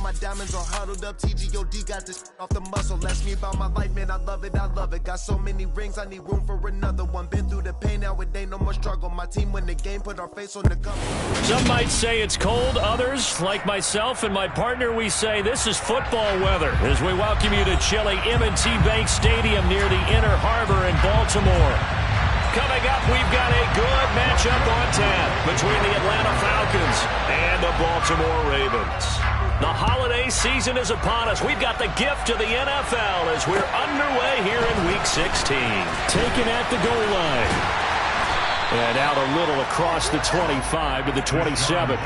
my diamonds are huddled up. TGOD got this off the muscle. Ask me about my life, man, I love it, I love it. Got so many rings, I need room for another one. Been through the pain, now it ain't no more struggle. My team win the game, put our face on the cover. Some might say it's cold. Others, like myself and my partner, we say this is football weather as we welcome you to chilly M&T Bank Stadium near the Inner Harbor in Baltimore. Coming up, we've got a good matchup on tap between the Atlanta Falcons and the Baltimore Ravens. The holiday season is upon us. We've got the gift of the NFL as we're underway here in Week 16. Taken at the goal line. And out a little across the 25 to the 27.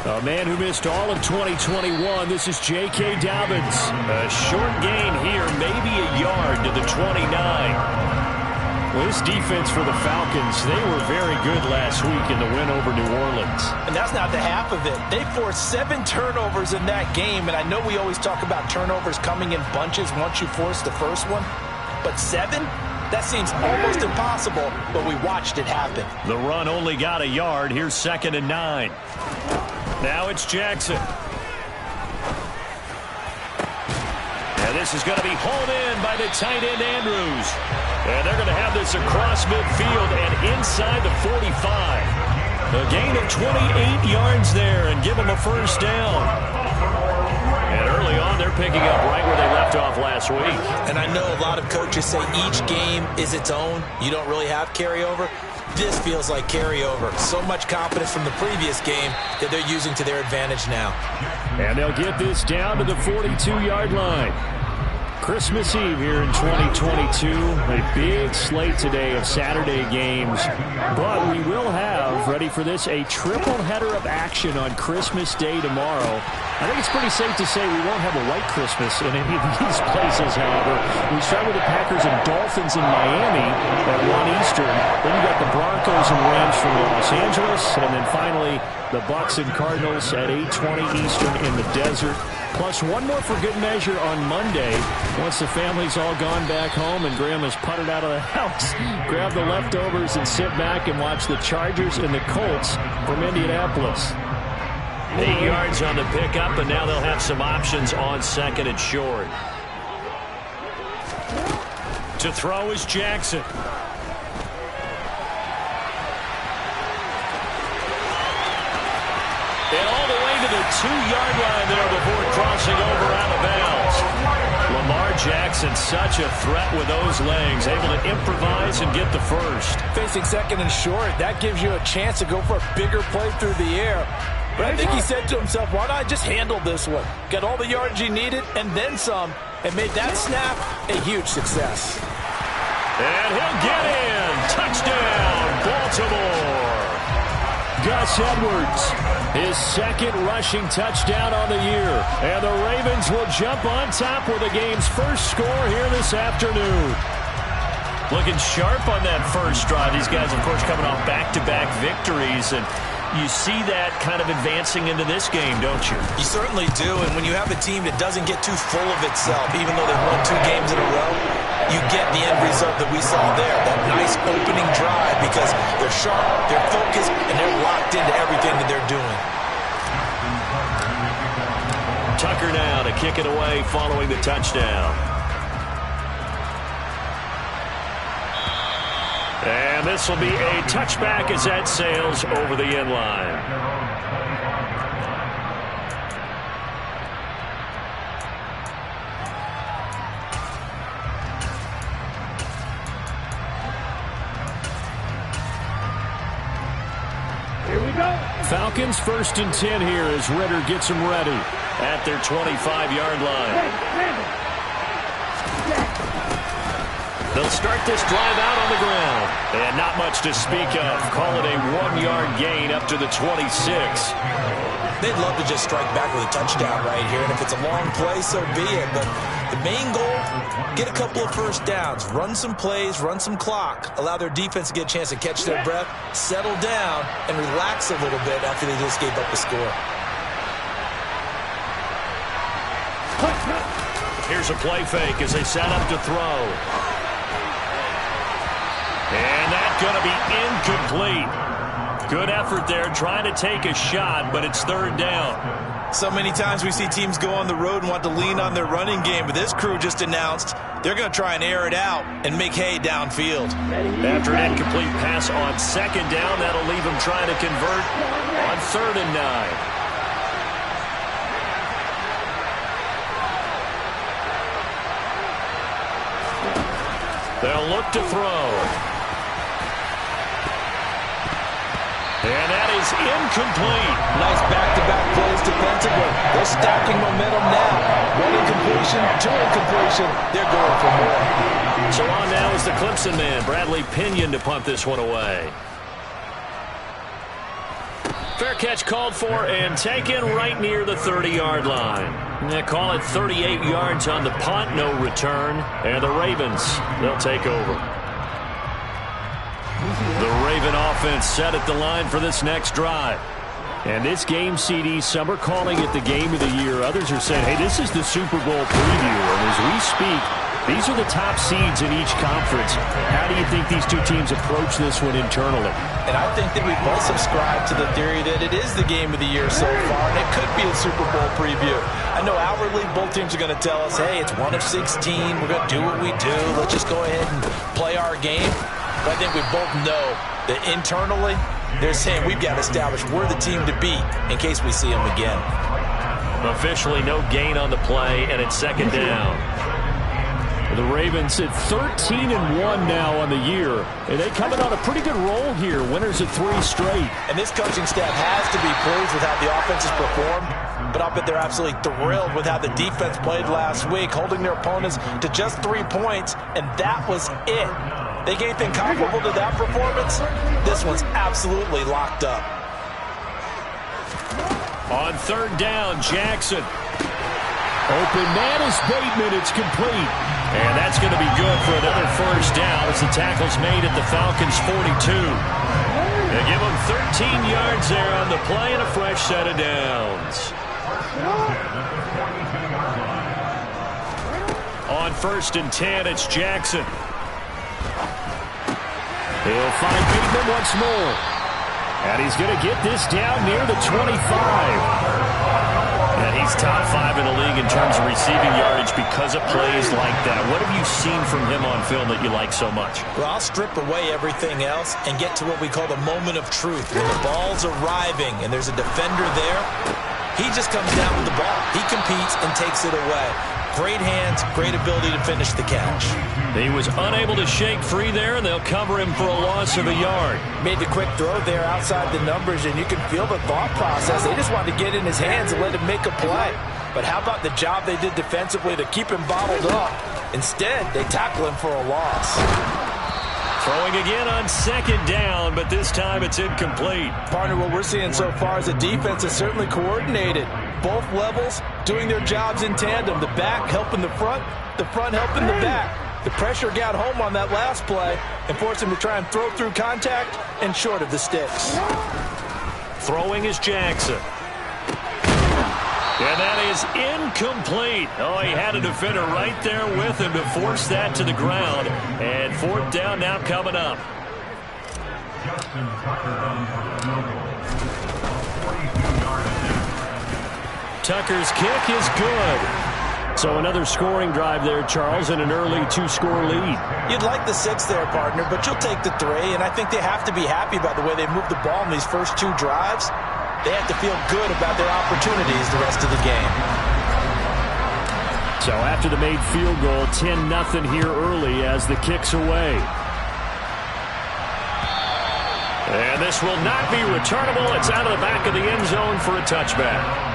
A man who missed all of 2021, this is J.K. Dobbins. A short gain here, maybe a yard to the 29. Well, this defense for the Falcons, they were very good last week in the win over New Orleans. And that's not the half of it. They forced 7 turnovers in that game, and I know we always talk about turnovers coming in bunches once you force the first one, but 7? That seems almost impossible, but we watched it happen. The run only got a yard. Here's 2nd and 9. Now it's Jackson. And this is going to be hauled in by the tight end Andrews. And they're going to have this across midfield and inside the 45. A gain of 28 yards there and give them a first down. And early on, they're picking up right where they left off last week. And I know a lot of coaches say each game is its own. You don't really have carryover. This feels like carryover. So much confidence from the previous game that they're using to their advantage now. And they'll get this down to the 42-yard line. Christmas Eve here in 2022. A big slate today of Saturday games. But we will have, ready for this, a triple header of action on Christmas Day tomorrow. I think it's pretty safe to say we won't have a white Christmas in any of these places, however. We start with the Packers and Dolphins in Miami at 1 Eastern. Then you got the Broncos and Rams from Los Angeles. And then finally, the Bucs and Cardinals at 8:20 Eastern in the desert. Plus one more for good measure on Monday. Once the family's all gone back home and Grandma's puttered out of the house, grab the leftovers and sit back and watch the Chargers and the Colts from Indianapolis. 8 yards on the pickup, and now they'll have some options on 2nd and short. To throw is Jackson. And all the way to the 2-yard line there before crossing over out of bounds. Lamar Jackson, such a threat with those legs, able to improvise and get the first. Facing 2nd and short, that gives you a chance to go for a bigger play through the air. But I think he said to himself, why not just handle this one? Got all the yards he needed and then some, and made that snap a huge success. And he'll get in. Touchdown, Baltimore. Gus Edwards, his 2nd rushing touchdown on the year. And the Ravens will jump on top with the game's first score here this afternoon. Looking sharp on that first drive. These guys, of course, coming off back-to-back victories. And you see that kind of advancing into this game, don't you? You certainly do. And when you have a team that doesn't get too full of itself, even though they've won 2 games in a row, you get the end result that we saw there. That nice opening drive because they're sharp, they're focused, and they're locked into everything that they're doing. Tucker now to kick it away following the touchdown. And this will be a touchback as that sails over the end line. Here we go. Falcons 1st and 10 here as Ritter gets them ready at their 25-yard line. They'll start this drive out on the ground. And not much to speak of. Call it a 1-yard gain up to the 26. They'd love to just strike back with a touchdown right here, and if it's a long play, so be it. But the main goal, get a couple of first downs, run some plays, run some clock, allow their defense to get a chance to catch their breath, settle down, and relax a little bit after they just gave up the score. Here's a play fake as they set up to throw. And that's going to be incomplete. Good effort there, trying to take a shot, but it's third down. So many times we see teams go on the road and want to lean on their running game, but this crew just announced they're going to try and air it out and make hay downfield. After an incomplete pass on second down, that'll leave them trying to convert on 3rd and 9. They'll look to throw. And that is incomplete. Nice back-to-back plays defensively. They're stacking momentum now. 1 incompletion, 2 incompletion. They're going for more. So on now is the Clemson man, Bradley Pinion, to punt this one away. Fair catch called for and taken right near the 30-yard line. They call it 38 yards on the punt, no return. And the Ravens, they'll take over. The Raven offense set at the line for this next drive. And this game, CD, some are calling it the game of the year. Others are saying, hey, this is the Super Bowl preview. And as we speak, these are the top seeds in each conference. How do you think these two teams approach this one internally? And I think that we both subscribe to the theory that it is the game of the year so far, and it could be a Super Bowl preview. I know outwardly both teams are going to tell us, hey, it's 1 of 16. We're going to do what we do. Let's just go ahead and play our game. But I think we both know that internally, they're saying we've got to establish we're the team to beat in case we see them again. Officially no gain on the play, and it's second down. The Ravens at 13-1 now on the year, and they coming on a pretty good roll here. Winners at 3 straight. And this coaching staff has to be pleased with how the offense has performed, but I'll bet they're absolutely thrilled with how the defense played last week, holding their opponents to just 3 points, and that was it. Think anything comparable to that performance? This one's absolutely locked up. On 3rd down, Jackson. Open man is Bateman. It's complete. And that's going to be good for another first down as the tackle's made at the Falcons' 42. They give them 13 yards there on the play and a fresh set of downs. On 1st and 10, it's Jackson. He'll find Bateman once more. And he's going to get this down near the 25. And he's top 5 in the league in terms of receiving yardage because of plays like that. What have you seen from him on film that you like so much? Well, I'll strip away everything else and get to what we call the moment of truth. When the ball's arriving and there's a defender there, he just comes down with the ball. He competes and takes it away. Great hands, great ability to finish the catch. He was unable to shake free there, and they'll cover him for a loss of a yard. Made the quick throw there outside the numbers, and you can feel the thought process. They just wanted to get in his hands and let him make a play. But how about the job they did defensively to keep him bottled up? Instead, they tackle him for a loss. Throwing again on 2nd down, but this time it's incomplete. Partner, what we're seeing so far is the defense is certainly coordinated. Both levels doing their jobs in tandem. The back helping the front helping the back. The pressure got home on that last play and forced him to try and throw through contact and short of the sticks. Throwing is Jackson. And that is incomplete. Oh, he had a defender right there with him to force that to the ground. And 4th down now coming up. Tucker's kick is good. So another scoring drive there, Charles, and an early 2-score lead. You'd like the 6 there, partner, but you'll take the 3, and I think they have to be happy about the way they moved the ball in these first 2 drives. They have to feel good about their opportunities the rest of the game. So after the made field goal, 10-0 here early as the kick's away. And this will not be returnable. It's out of the back of the end zone for a touchback.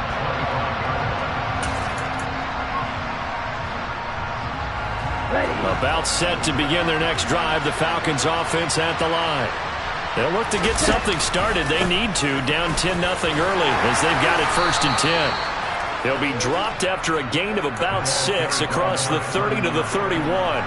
About set to begin their next drive, the Falcons offense at the line. They'll look to get something started. They need to, down 10-0 early as they've got it 1st and 10. They'll be dropped after a gain of about 6 across the 30 to the 31.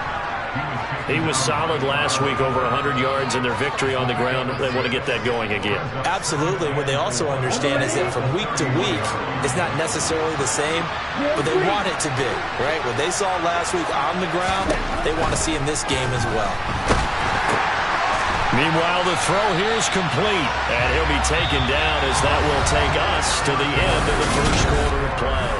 He was solid last week, over 100 yards in their victory on the ground. They want to get that going again. Absolutely. What they also understand is that from week to week, it's not necessarily the same, but they want it to be, right? What they saw last week on the ground, they want to see in this game as well. Meanwhile, the throw here is complete, and he'll be taken down as that will take us to the end of the first quarter of play.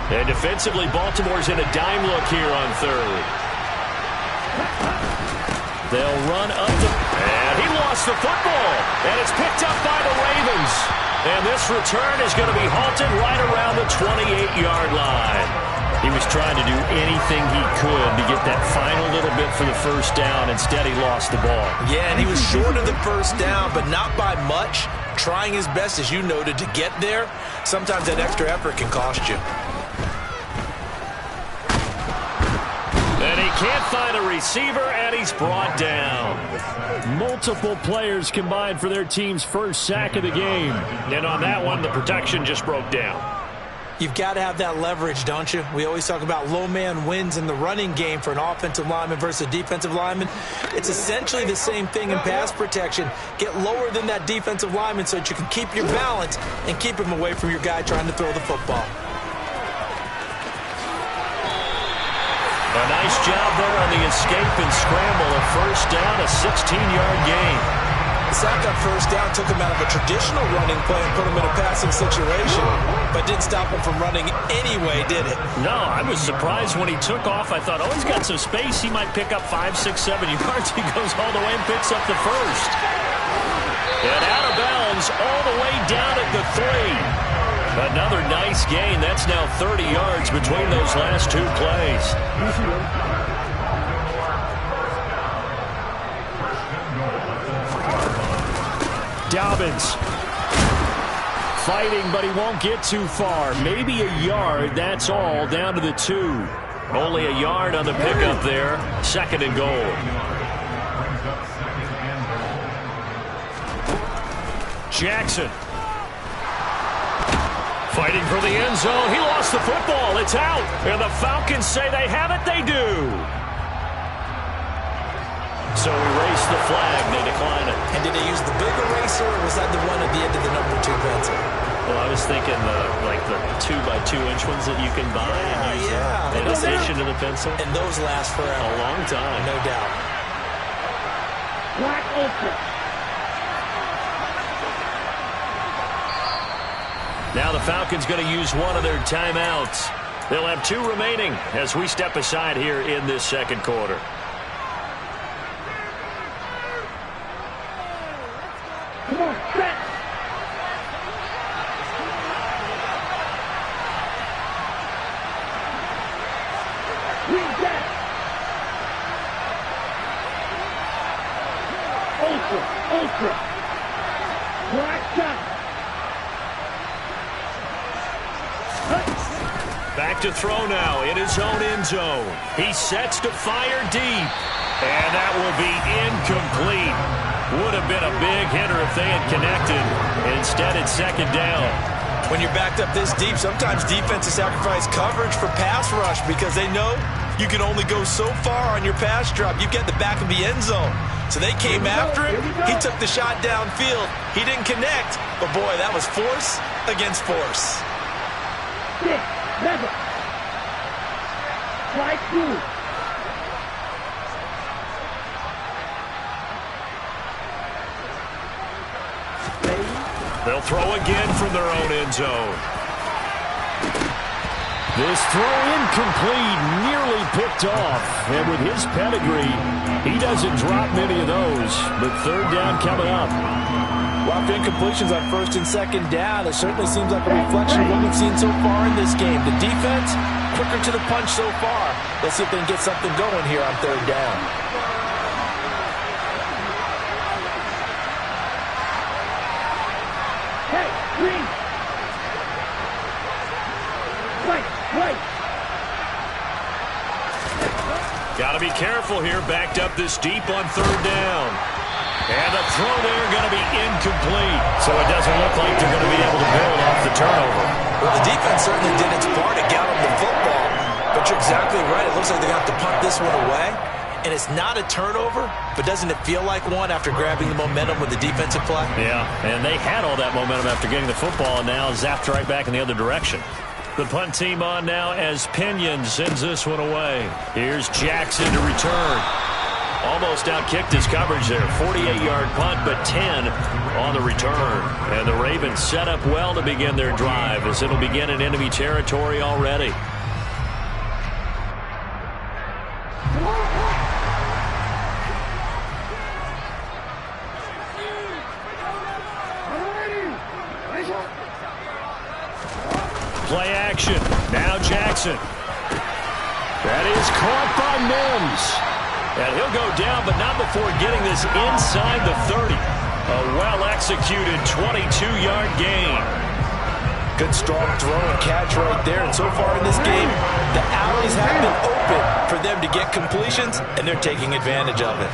And defensively, Baltimore's in a dime look here on 3rd. They'll run up and he lost the football. And it's picked up by the Ravens. And this return is going to be halted right around the 28-yard line. He was trying to do anything he could to get that final little bit for the first down. Instead, he lost the ball. Yeah, and he was short of the first down, but not by much. Trying his best, as you noted, to get there. Sometimes that extra effort can cost you. And he can't find a receiver, and he's brought down. Multiple players combined for their team's first sack of the game. And on that one, the protection just broke down. You've got to have that leverage, don't you? We always talk about low man wins in the running game for an offensive lineman versus a defensive lineman. It's essentially the same thing in pass protection. Get lower than that defensive lineman so that you can keep your balance and keep him away from your guy trying to throw the football. A nice job there on the escape and scramble. A first down, a 16-yard gain. The sack on first down took him out of a traditional running play and put him in a passing situation, but didn't stop him from running anyway, did it? No, I was surprised when he took off. I thought, oh, he's got some space. He might pick up 5, 6, 7 yards. He goes all the way and picks up the first. And out of bounds all the way down at the 3. Another nice gain. That's now 30 yards between those last 2 plays. Dobbins fighting, but he won't get too far. Maybe a yard, that's all, down to the 2. Only a yard on the pickup there. 2nd and goal. Jackson fighting for the end zone. He lost the football. It's out. And the Falcons say they have it. They do. So erase the flag. They decline it. And did they use the big eraser, or was that the one at the end of the number 2 pencil? Well, I was thinking like the 2x2-inch ones that you can buy and use in addition to the pencil. And those last forever. A long time. No doubt. Black ultra. Now the Falcons going to use one of their timeouts. They'll have 2 remaining as we step aside here in this 2nd quarter. Come on, set. Reset. Ultra. Black shot. Back to throw now in his own end zone. He sets to fire deep. And that will be incomplete. Would have been a big hitter if they had connected. Instead, it's 2nd down. When you're backed up this deep, sometimes defenses sacrifice coverage for pass rush because they know you can only go so far on your pass drop. You get the back of the end zone. So they came after him. He took the shot downfield. He didn't connect. But, boy, that was force against force. 6, 7. Strike 2. They'll throw again from their own end zone. This throw incomplete, nearly picked off. And with his pedigree, he doesn't drop many of those. But 3rd down coming up. Well, after incompletions on 1st and 2nd down, it certainly seems like a reflection of what we've seen so far in this game. The defense, quicker to the punch so far. Let's see if they can get something going here on 3rd down. Got to be careful here. Backed up this deep on third down. And the throw there going to be incomplete. So it doesn't look like they're going to be able to build off the turnover. Well, the defense certainly did its part to get them the football. But you're exactly right. It looks like they're going to have to punt this one away. And it's not a turnover, but doesn't it feel like one after grabbing the momentum with the defensive play? Yeah, and they had all that momentum after getting the football, and now zapped right back in the other direction. The punt team on now as Pinion sends this one away. Here's Jackson to return. Almost outkicked his coverage there. 48-yard punt, but 10 on the return. And the Ravens set up well to begin their drive as it'll begin in enemy territory already. Play action. Now Jackson. That is caught by Mims. And he'll go down, but not before getting this inside the 30. A well-executed 22-yard gain. Good strong throw and catch right there. And so far in this game, the alleys have been open for them to get completions, and they're taking advantage of it.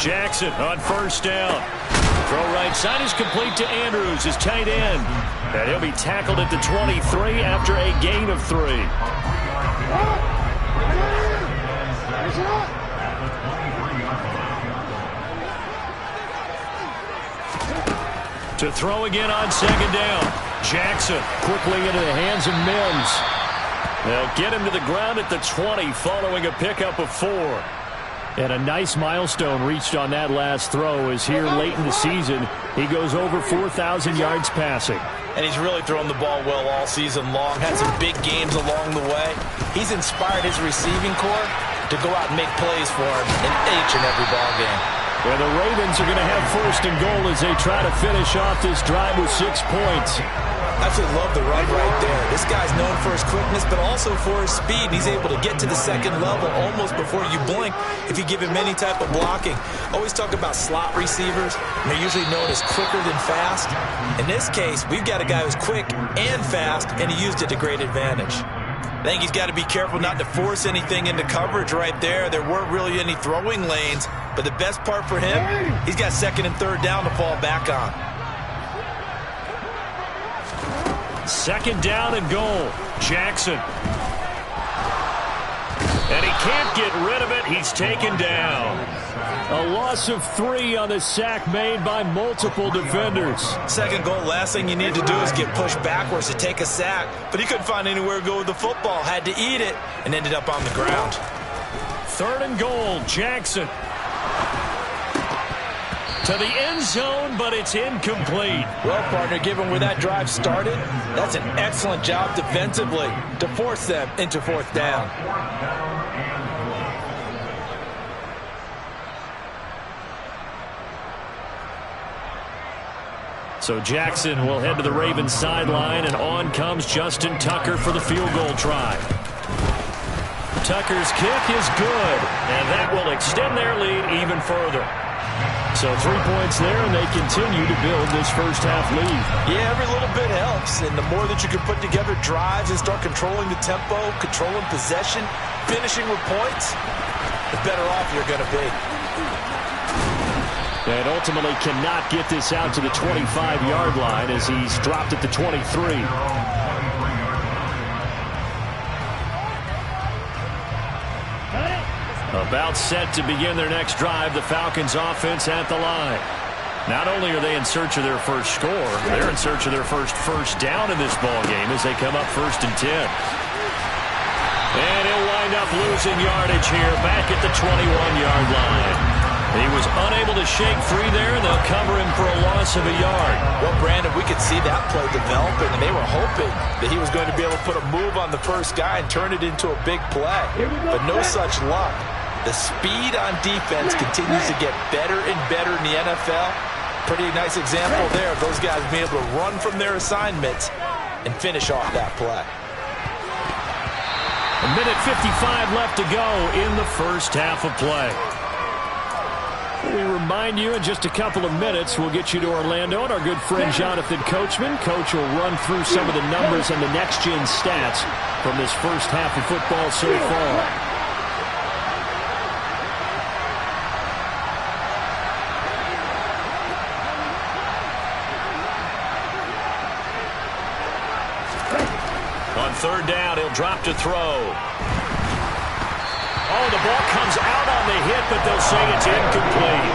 Jackson on first down. Throw right side is complete to Andrews, his tight end. And he'll be tackled at the 23 after a gain of 3. To throw again on second down. Jackson quickly into the hands of Mims. They'll get him to the ground at the 20 following a pickup of 4. And a nice milestone reached on that last throw as here late in the season he goes over 4,000 yards passing. And he's really thrown the ball well all season long. Had some big games along the way. He's inspired his receiving corps to go out and make plays for him in each and every ball game. And the Ravens are going to have first and goal as they try to finish off this drive with 6 points. Absolutely love the run right there. This guy's known for his quickness, but also for his speed. He's able to get to the second level almost before you blink if you give him any type of blocking. Always talk about slot receivers, and they're usually known as quicker than fast. In this case, we've got a guy who's quick and fast, and he used it to great advantage. I think he's got to be careful not to force anything into coverage right there. There weren't really any throwing lanes, but the best part for him, he's got second and third down to fall back on. Second down and goal. Jackson. And he can't get rid of it. He's taken down. A loss of 3 on the sack made by multiple defenders. Second goal, last thing you need to do is get pushed backwards to take a sack. But he couldn't find anywhere to go with the football. Had to eat it and ended up on the ground. Third and goal, Jackson. To the end zone, but it's incomplete. Well, partner, given where that drive started, that's an excellent job defensively to force them into fourth down. So Jackson will head to the Ravens sideline, and on comes Justin Tucker for the field goal try. Tucker's kick is good, and that will extend their lead even further. So 3 points there, and they continue to build this first half lead. Yeah, every little bit helps, and the more that you can put together drives and start controlling the tempo, controlling possession, finishing with points, the better off you're going to be. And ultimately cannot get this out to the 25-yard line as he's dropped at the 23. About set to begin their next drive, the Falcons offense at the line. Not only are they in search of their first score, they're in search of their first down in this ball game as they come up 1st and 10. And he'll wind up losing yardage here back at the 21-yard line. He was unable to shake free there, and they'll cover him for a loss of a yard. Well, Brandon, we could see that play developing, and they were hoping that he was going to be able to put a move on the first guy and turn it into a big play. But no such luck. The speed on defense continues to get better and better in the NFL. Pretty nice example there of those guys being able to run from their assignments and finish off that play. A minute 55 left to go in the first half of play. we remind you in just a couple of minutes, we'll get you to Orlando, and our good friend Jonathan Coachman. Coach will run through some of the numbers and the next-gen stats from this first half of football so far. On third down, he'll drop to throw. Oh, the ball comes out on the hit, but they'll say it's incomplete.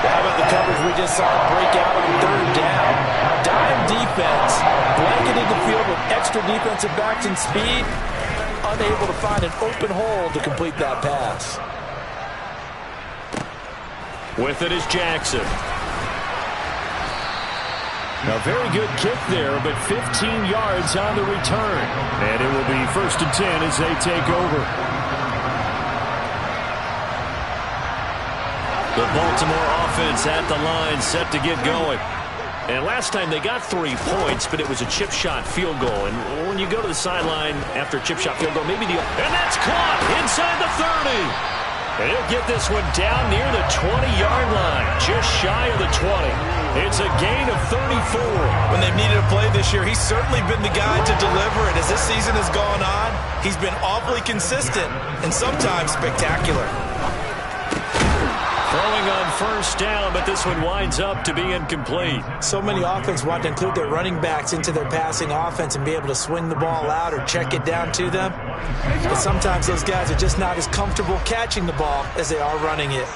How about the coverage we just saw break out on third down? Dime defense, blanketed the field with extra defensive backs and speed, unable to find an open hole to complete that pass. With it is Jackson. A very good kick there, but 15 yards on the return. And it will be 1st and 10 as they take over. The Baltimore offense at the line, set to get going. And last time they got 3 points, but it was a chip shot field goal. And when you go to the sideline after a chip shot field goal, maybe the... And that's caught inside the 30. And he'll get this one down near the 20-yard line, just shy of the 20. It's a gain of 34. When they've needed a play this year, he's certainly been the guy to deliver it. As this season has gone on, he's been awfully consistent and sometimes spectacular. Throwing on first down, but this one winds up to be incomplete. So many offenses want to include their running backs into their passing offense and be able to swing the ball out or check it down to them. But sometimes those guys are just not as comfortable catching the ball as they are running it.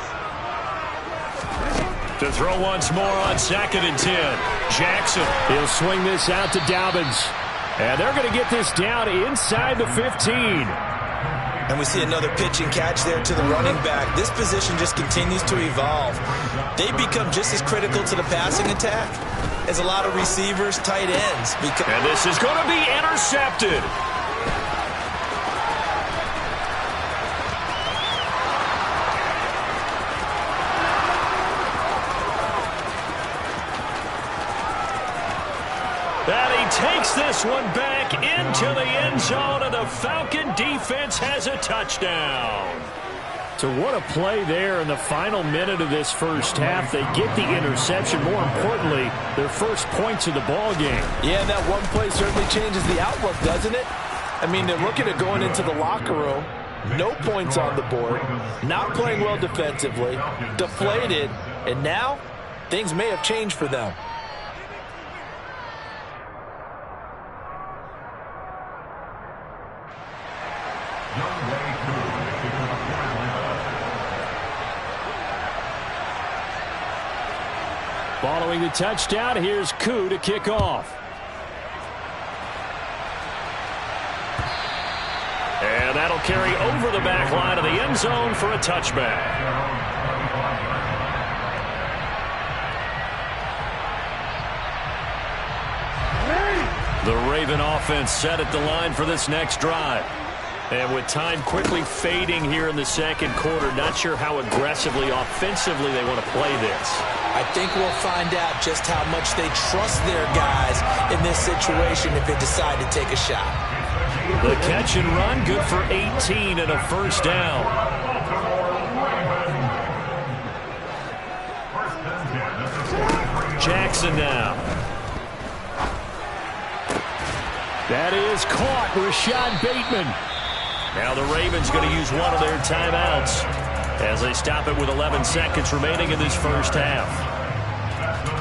To throw once more on 2nd and 10. Jackson, he'll swing this out to Dobbins. And they're going to get this down inside the 15. And we see another pitch and catch there to the running back. This position just continues to evolve. They become just as critical to the passing attack as a lot of receivers, tight ends. And this is going to be intercepted. Takes this one back into the end zone, and the Falcon defense has a touchdown. So what a play there in the final minute of this first half. They get the interception. More importantly, their first points of the ball game. Yeah, and that one play certainly changes the outlook, doesn't it? I mean, they're looking at going into the locker room. No points on the board. Not playing well defensively. Deflated. And now, things may have changed for them. Following the touchdown, here's Koo to kick off. And that'll carry over the back line of the end zone for a touchback. The Raven offense set at the line for this next drive. And with time quickly fading here in the second quarter, not sure how aggressively, offensively they want to play this. I think we'll find out just how much they trust their guys in this situation if they decide to take a shot. The catch and run, good for 18 and a first down. Jackson now. That is caught. Rashad Bateman. Now the Ravens going to use one of their timeouts as they stop it with 11 seconds remaining in this first half.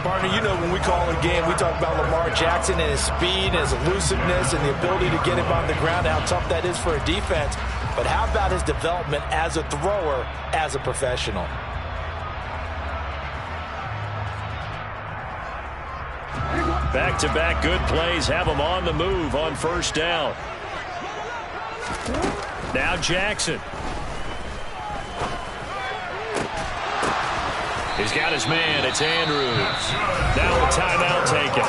Partner, you know when we call a game, we talk about Lamar Jackson and his speed and his elusiveness and the ability to get him on the ground, how tough that is for a defense. But how about his development as a thrower, as a professional? Back-to-back good plays have him on the move on first down. Now Jackson. He's got his man. It's Andrews. Now a timeout taken.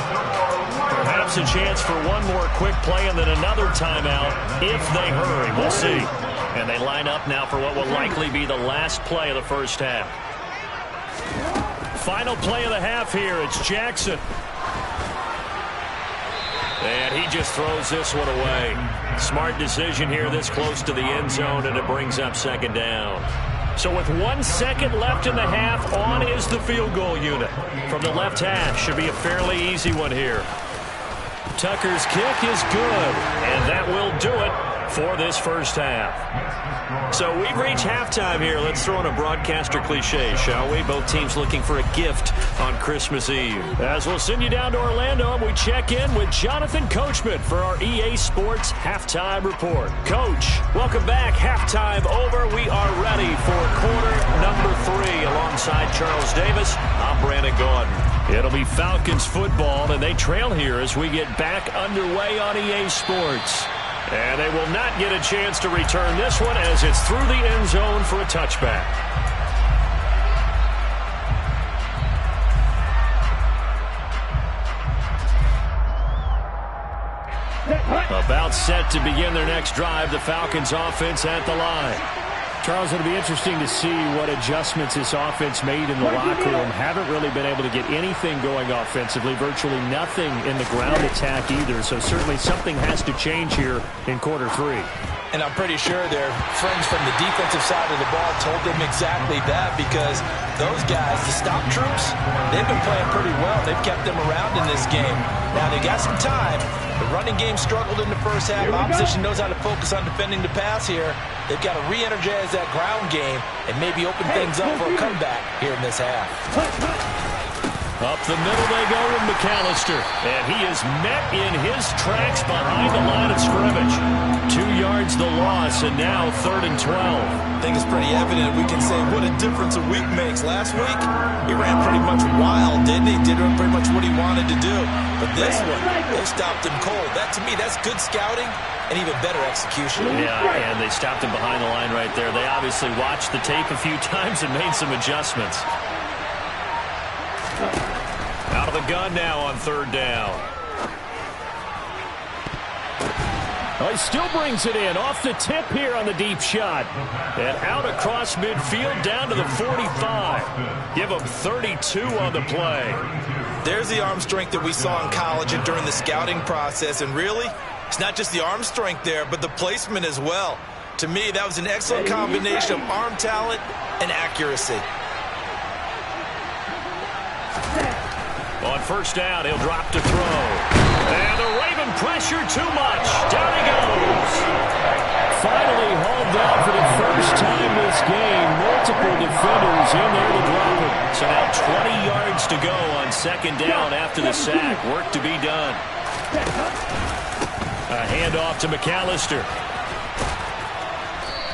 Perhaps a chance for one more quick play and then another timeout if they hurry. We'll see. And they line up now for what will likely be the last play of the first half. Final play of the half here. It's Jackson. And he just throws this one away. Smart decision here this close to the end zone, and it brings up second down. So with 1 second left in the half, on is the field goal unit. From the left hash, should be a fairly easy one here. Tucker's kick is good, and that will do it for this first half. So we've reached halftime here. Let's throw in a broadcaster cliche, shall we? Both teams looking for a gift on Christmas Eve. As we'll send you down to Orlando, we check in with Jonathan Coachman for our EA Sports Halftime Report. Coach, welcome back. Halftime over. We are ready for quarter number 3. Alongside Charles Davis, I'm Brandon Gordon. It'll be Falcons football, and they trail here as we get back underway on EA Sports. And they will not get a chance to return this one as it's through the end zone for a touchback. About set to begin their next drive, the Falcons offense at the line. Charles, it'll be interesting to see what adjustments this offense made in the locker room. Haven't really been able to get anything going offensively, virtually nothing in the ground attack either. So certainly something has to change here in quarter 3. And I'm pretty sure their friends from the defensive side of the ball told them exactly that, because those guys, the stop troops, they've been playing pretty well. They've kept them around in this game. Now they got some time. The running game struggled in the first half. Opposition knows how to focus on defending the pass here. They've got to re-energize that ground game and maybe open things up for a comeback here in this half. Up the middle they go with McAllister, and he is met in his tracks behind the line of scrimmage. 2 yards the loss, and now 3rd and 12. I think it's pretty evident. We can say what a difference a week makes. Last week, he ran pretty much wild, didn't he? Did pretty much what he wanted to do. But this one, they stopped him cold. That, to me, that's good scouting and even better execution. Yeah, and they stopped him behind the line right there. They obviously watched the tape a few times and made some adjustments. Out of the gun now on 3rd down. Oh, he still brings it in off the tip here on the deep shot. And out across midfield down to the 45. Give him 32 on the play. There's the arm strength that we saw in college and during the scouting process. And really, it's not just the arm strength there, but the placement as well. To me, that was an excellent combination of arm talent and accuracy. On 1st down, he'll drop to throw. And the Raven pressure too much. Down he goes. Finally hauled down for the first time this game. Multiple defenders in there to drop him. So now 20 yards to go on 2nd down after the sack. Work to be done. A handoff to McAllister.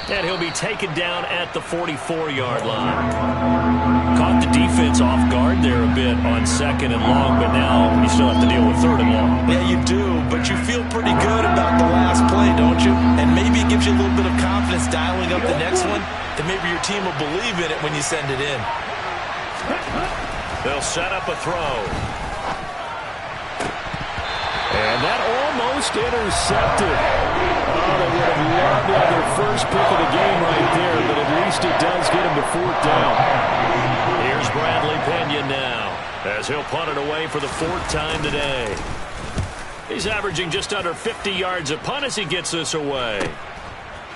And he'll be taken down at the 44-yard line. Caught the defense off guard there a bit on 2nd and long, but now you still have to deal with 3rd and long. Yeah, you do, but you feel pretty good about the last play, don't you? And maybe it gives you a little bit of confidence dialing up the next one, that maybe your team will believe in it when you send it in. They'll set up a throw. And that almost intercepted. Oh, they would have loved to have their first pick of the game right there, but at least it does get them to 4th down. Here's Bradley Pena now, as he'll punt it away for the 4th time today. He's averaging just under 50 yards a punt as he gets this away.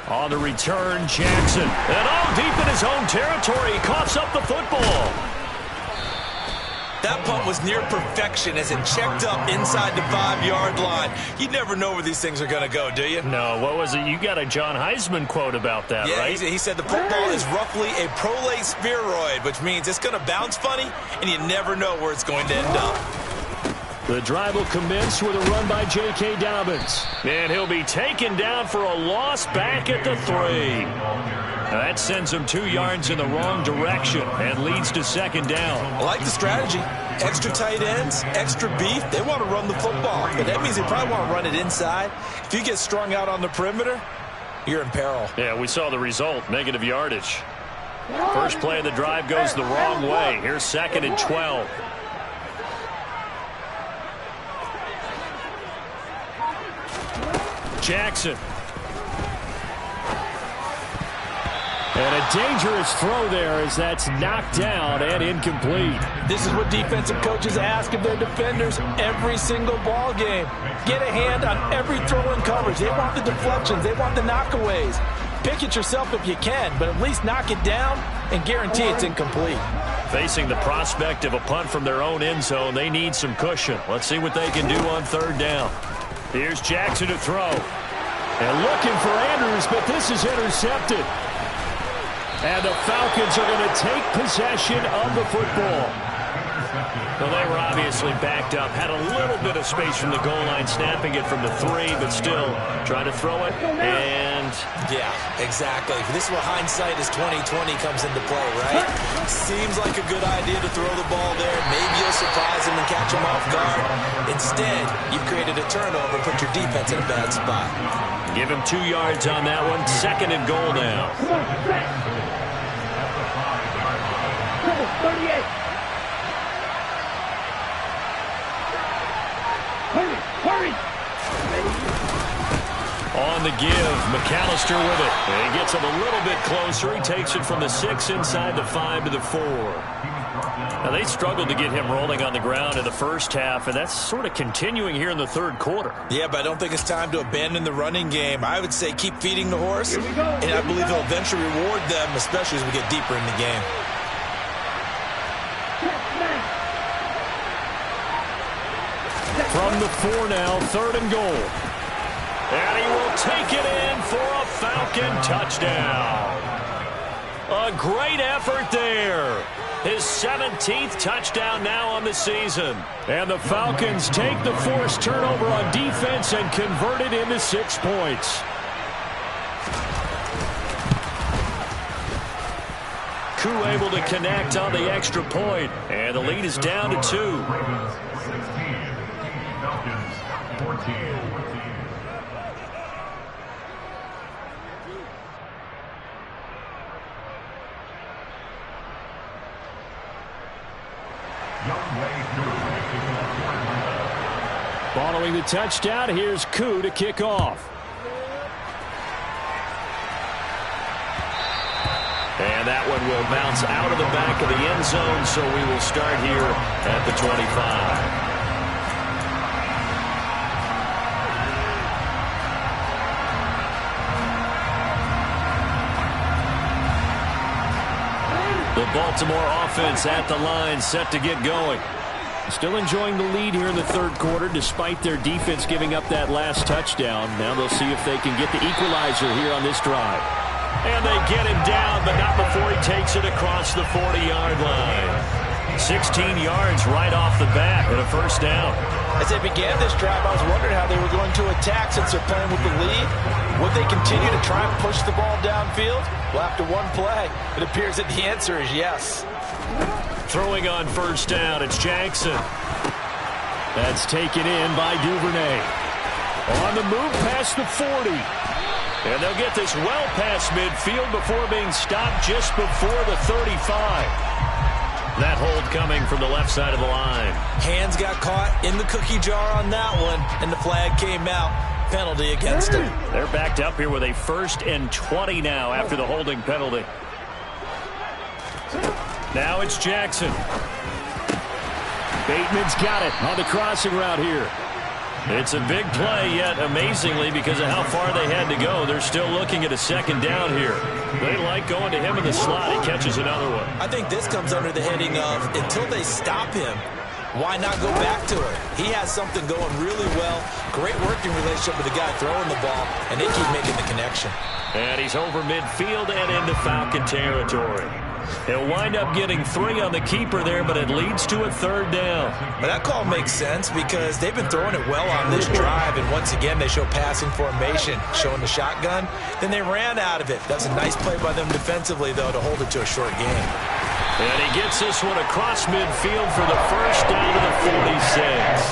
On the return, Jackson. And all deep in his own territory, he coughs up the football. That punt was near perfection as it checked up inside the 5-yard line. You never know where these things are going to go, do you? No, what was it? You got a John Heisman quote about that, right? Yeah, he said the football is roughly a prolate spheroid, which means it's going to bounce funny, and you never know where it's going to end up. The drive will commence with a run by J.K. Dobbins. And he'll be taken down for a loss back at the 3. That sends him 2 yards in the wrong direction and leads to 2nd down. I like the strategy. Extra tight ends, extra beef. They want to run the football, but that means they probably want to run it inside. If you get strung out on the perimeter, you're in peril. Yeah, we saw the result, negative yardage. First play of the drive goes the wrong way. Here's 2nd and 12. Jackson. And a dangerous throw there as that's knocked down and incomplete. This is what defensive coaches ask of their defenders every single ball game. Get a hand on every throw in coverage. They want the deflections. They want the knockaways. pick it yourself if you can, but at least knock it down and guarantee it's incomplete. Facing the prospect of a punt from their own end zone, they need some cushion. Let's see what they can do on third down. Here's Jackson to throw. And looking for Andrews, but this is intercepted. And the Falcons are going to take possession of the football. Well, they were obviously backed up, had a little bit of space from the goal line, snapping it from the 3, but still trying to throw it. And yeah, exactly. This is where hindsight is 20/20 comes into play, right? Seems like a good idea to throw the ball there. Maybe you'll surprise him and catch him off guard. Instead, you've created a turnover, put your defense in a bad spot. Give him 2 yards on that one. 2nd and goal now. Come on, set. Triple 38. Hurry, hurry. On the give, McAllister with it. And he gets him a little bit closer. He takes it from the 6 inside the 5 to the 4. Now, they struggled to get him rolling on the ground in the first half, and that's sort of continuing here in the third quarter. Yeah, but I don't think it's time to abandon the running game. I would say keep feeding the horse, and I believe he'll eventually reward them, especially as we get deeper in the game. From the 4 now, 3rd and goal. And he will take it in for a Falcon touchdown. A great effort there. His 17th touchdown now on the season. And the Falcons take the forced turnover on defense and convert it into 6 points. Koo able to connect on the extra point. And the lead is down to 2. Following the touchdown, here's Koo to kick off. And that one will bounce out of the back of the end zone, so we will start here at the 25. The Baltimore offense at the line, set to get going. Still enjoying the lead here in the third quarter, despite their defense giving up that last touchdown. Now they'll see if they can get the equalizer here on this drive. And they get him down, but not before he takes it across the 40-yard line. 16 yards right off the bat and a first down. As they began this drive, I was wondering how they were going to attack since they're playing with the lead. Would they continue to try and push the ball downfield? Well, after one play, it appears that the answer is yes. Throwing on first down, it's Jackson. That's taken in by Duvernay. On the move past the 40. And they'll get this well past midfield before being stopped just before the 35. That hold coming from the left side of the line. Hands got caught in the cookie jar on that one, and the flag came out. Penalty against him. They're backed up here with a 1st and 20 now after the holding penalty. Now it's Jackson. Bateman's got it on the crossing route here. It's a big play, yet amazingly, because of how far they had to go, they're still looking at a 2nd down here. They like going to him in the slot. He catches another one. I think this comes under the heading of, until they stop him, why not go back to it? He has something going really well. Great working relationship with the guy throwing the ball, and they keep making the connection. And he's over midfield and into Falcon territory. He'll wind up getting 3 on the keeper there, but it leads to a 3rd down. But that call makes sense because they've been throwing it well on this drive, and once again they show passing formation, showing the shotgun. Then they ran out of it. That's a nice play by them defensively, though, to hold it to a short game. And he gets this one across midfield for the first down to the 46.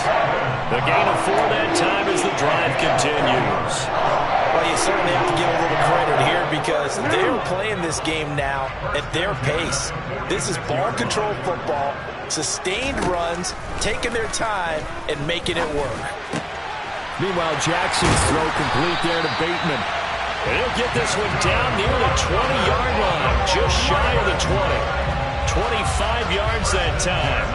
The gain of 4 that time as the drive continues. Well, you certainly have to give a little credit here because they're playing this game now at their pace. This is ball control football, sustained runs, taking their time, and making it work. Meanwhile, Jackson's throw complete there to Bateman. And he'll get this one down near the 20-yard line, just shy of the 20. 25 yards that time.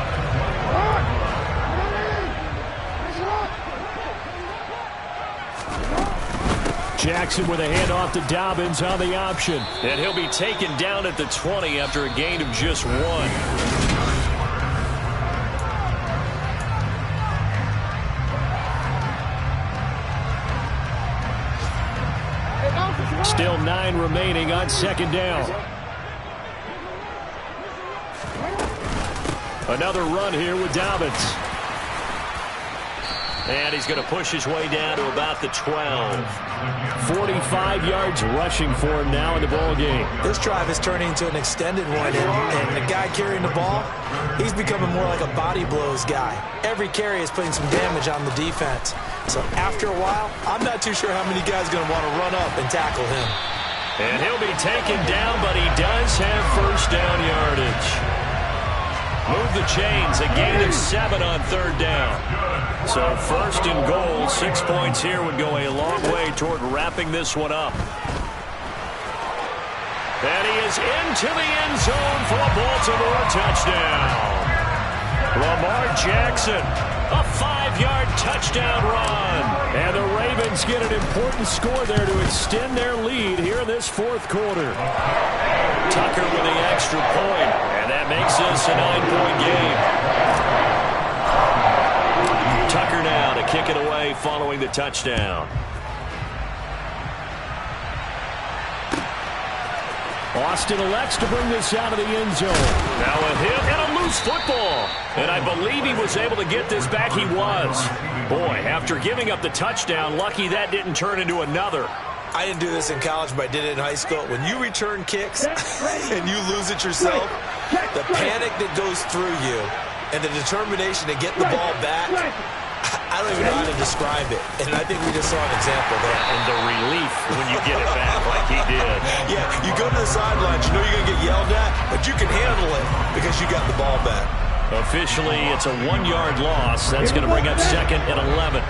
Jackson with a handoff to Dobbins on the option. And he'll be taken down at the 20 after a gain of just 1. Still 9 remaining on second down. Another run here with Dobbins. And he's going to push his way down to about the 12. 45 yards rushing for him now in the ball game. This drive is turning into an extended one, and the guy carrying the ball, he's becoming more like a body blows guy. Every carry is putting some damage on the defense. So after a while, I'm not too sure how many guys are going to want to run up and tackle him. And he'll be taken down, but he does have first down yardage. Move the chains, a gain of 7 on third down. So first and goal, 6 points here would go a long way toward wrapping this one up. And he is into the end zone for a Baltimore touchdown. Lamar Jackson, a 5-yard touchdown run. And the Ravens get an important score there to extend their lead here in this fourth quarter. Tucker with the extra point, and that makes this a 9-point game. Tucker now to kick it away following the touchdown. Austin elects to bring this out of the end zone. Now a hit and a loose football. And I believe he was able to get this back. He was. Boy, after giving up the touchdown, lucky that didn't turn into another. I didn't do this in college, but I did it in high school. When you return kicks and you lose it yourself, the panic that goes through you and the determination to get the ball back, I don't even know how to describe it. And I think we just saw an example there. And the relief when you get it back like he did. Yeah, you go to the sidelines, you know you're going to get yelled at, but you can handle it because you got the ball back. Officially, it's a 1-yard loss. That's going to bring up second and 11.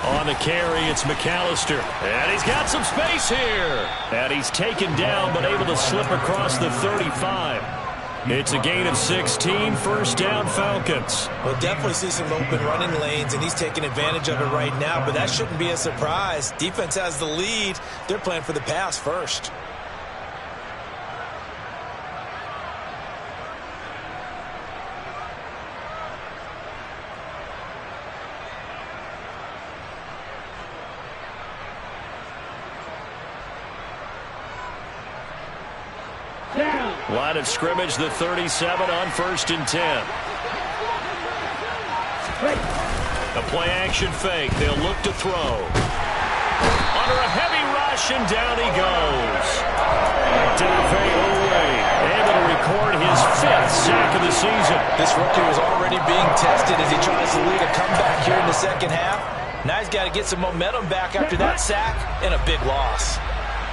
On the carry, it's McAllister. And he's got some space here. And he's taken down, but able to slip across the 35. It's a gain of 16, first down Falcons. We'll definitely see some open running lanes, and he's taking advantage of it right now, but that shouldn't be a surprise. Defense has the lead. They're playing for the pass first. Line of scrimmage, the 37 on first and 10. A play-action fake. They'll look to throw. Under a heavy rush, and down he goes. David Oway able to record his 5th sack of the season. This rookie was already being tested as he tries to lead a comeback here in the second half. Now he's got to get some momentum back after that sack and a big loss.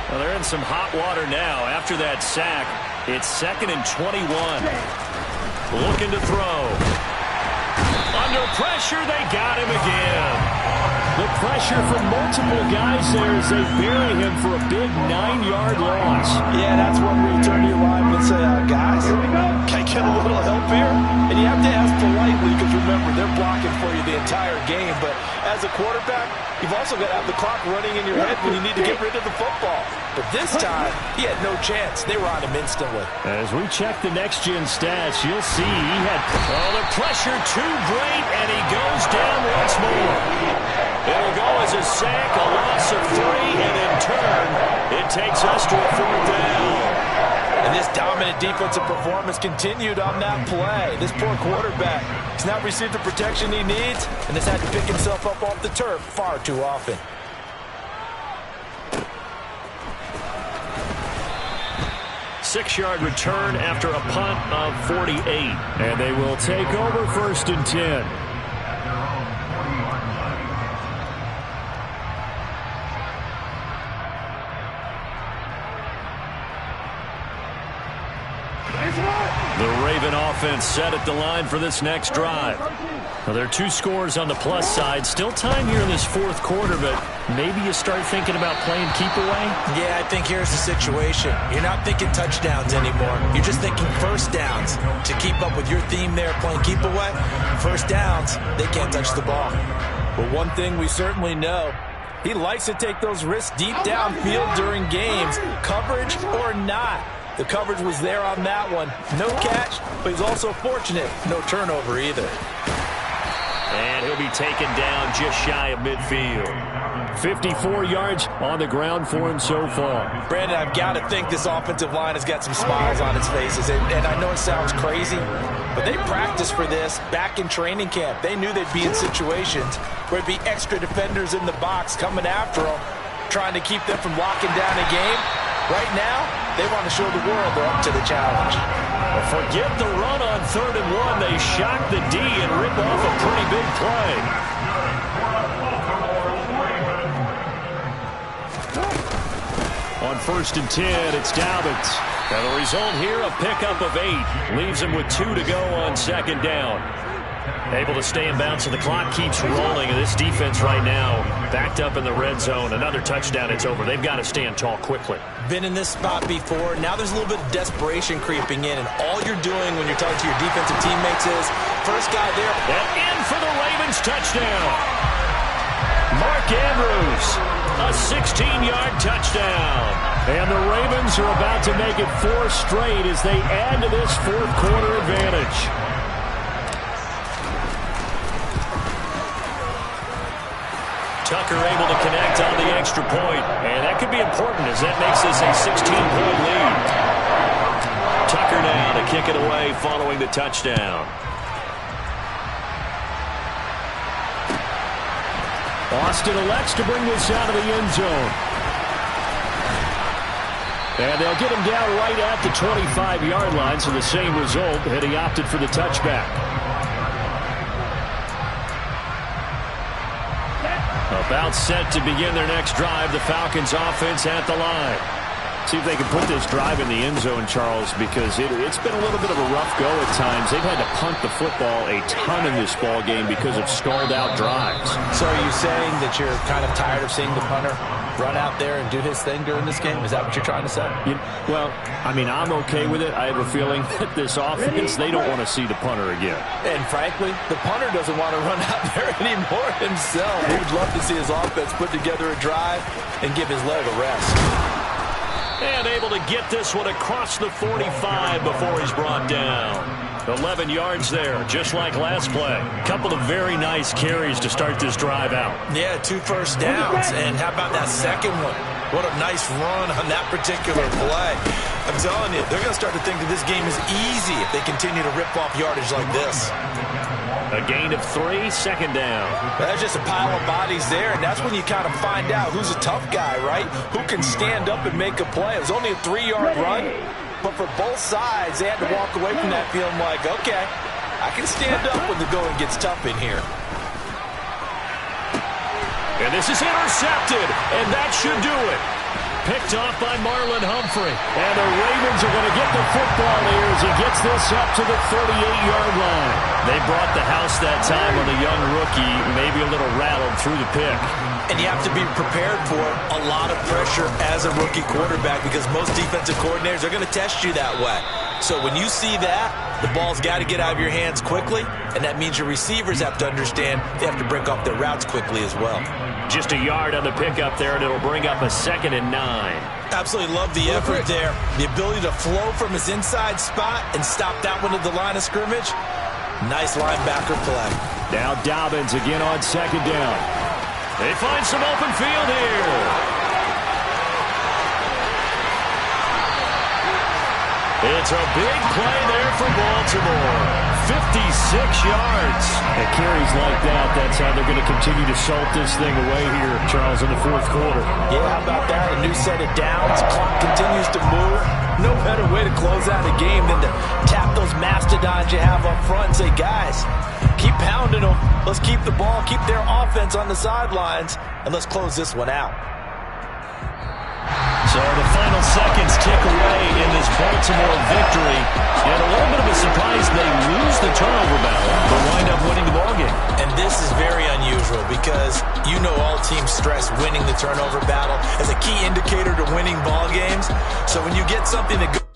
Well, they're in some hot water now. After that sack, it's second and 21. Looking to throw. Under pressure, they got him again. The pressure from multiple guys there as they bury him for a big 9-yard loss. Yeah, that's one where you turn to your lineman and say, guys, can I get a little help here? And you have to ask politely because, remember, they're blocking for you the entire game. But as a quarterback, you've also got to have the clock running in your head when you need to get rid of the football. But this time, he had no chance. They were on him instantly. As we check the next-gen stats, you'll see he had the pressure too great, and he goes down once more. It'll go as a sack, a loss of 3, and in turn, it takes us to a 4th down. And this dominant defensive performance continued on that play. This poor quarterback has not received the protection he needs and has had to pick himself up off the turf far too often. Six-yard return after a punt of 48. And they will take over first and 10. The Raven offense set at the line for this next drive. Well, there are 2 scores on the plus side. Still time here in this fourth quarter, but maybe you start thinking about playing keep away? Yeah, I think here's the situation. You're not thinking touchdowns anymore. You're just thinking first downs. To keep up with your theme there, playing keep away, first downs, they can't touch the ball. But one thing we certainly know, he likes to take those risks deep downfield during games, coverage or not. The coverage was there on that one. No catch, but he's also fortunate. No turnover either. And he'll be taken down just shy of midfield. 54 yards on the ground for him so far. Brandon, I've got to think this offensive line has got some smiles on its faces. And I know it sounds crazy, but they practiced for this back in training camp. They knew they'd be in situations where there'd be extra defenders in the box coming after them, trying to keep them from locking down a game. Right now, they want to show the world they're up to the challenge. Well, forget the run on 3rd and 1. They shock the D and rip off a pretty big play. On 1st and 10, it's Dobbins. And the result here, a pickup of 8. Leaves him with 2 to go on 2nd down. Able to stay in bounds, so the clock keeps rolling. And this defense right now backed up in the red zone. Another touchdown, it's over. They've got to stand tall quickly. Been in this spot before. Now there's a little bit of desperation creeping in. And all you're doing when you're talking to your defensive teammates is, first guy there. And in for the Ravens touchdown. Mark Andrews, a 16-yard touchdown. And the Ravens are about to make it 4 straight as they add to this fourth quarter advantage. Tucker able to connect on the extra point, and that could be important as that makes this a 16-point lead. Tucker now to kick it away following the touchdown. Austin elects to bring this out of the end zone. And they'll get him down right at the 25-yard line, so the same result, and he opted for the touchback. About set to begin their next drive. The Falcons offense at the line. See if they can put this drive in the end zone, Charles, because it's been a little bit of a rough go at times. They've had to punt the football a ton in this ball game because of stalled-out drives. So are you saying that you're kind of tired of seeing the punter run out there and do his thing during this game? Is that what you're trying to say? Well, I mean, I'm okay with it. I have a feeling that this offense, they don't want to see the punter again. And frankly, the punter doesn't want to run out there anymore himself. He would love to see his offense put together a drive and give his leg a rest. And able to get this one across the 45 before he's brought down. 11 yards there, just like last play. Couple of very nice carries to start this drive out. Yeah, 2 first downs. And how about that second one? What a nice run on that particular play. I'm telling you, they're going to start to think that this game is easy if they continue to rip off yardage like this. A gain of 3, 2nd down. That's just a pile of bodies there, and that's when you kind of find out who's a tough guy, right? Who can stand up and make a play. It was only a 3-yard run, but for both sides, they had to walk away from that feeling like, okay, I can stand up when the going gets tough in here. And this is intercepted, and that should do it. Picked off by Marlon Humphrey. And the Ravens are going to get the football here as he gets this up to the 38-yard line. They brought the house that time on the young rookie, maybe a little rattled through the pick. And you have to be prepared for a lot of pressure as a rookie quarterback because most defensive coordinators are going to test you that way. So when you see that, the ball's got to get out of your hands quickly, and that means your receivers have to understand they have to break off their routes quickly as well. Just a yard on the pickup there, and it'll bring up a 2nd and 9. Absolutely love the effort there. The ability to flow from his inside spot and stop that one at the line of scrimmage. Nice linebacker play. Now Dobbins again on 2nd down. They find some open field here. It's a big play there for Baltimore. 56 yards. At carries like that, that's how they're going to continue to salt this thing away here, Charles, in the fourth quarter. Yeah, how about that? A new set of downs. Clock continues to move. No better way to close out a game than to tap those mastodons you have up front and say, guys, keep pounding them. Let's keep the ball, keep their offense on the sidelines, and let's close this one out. So the final seconds tick away in this Baltimore victory. And a little bit of a surprise, they lose the turnover battle, but wind up winning the ballgame. And this is very unusual because you know all teams stress winning the turnover battle as a key indicator to winning ball games. So when you get something that goes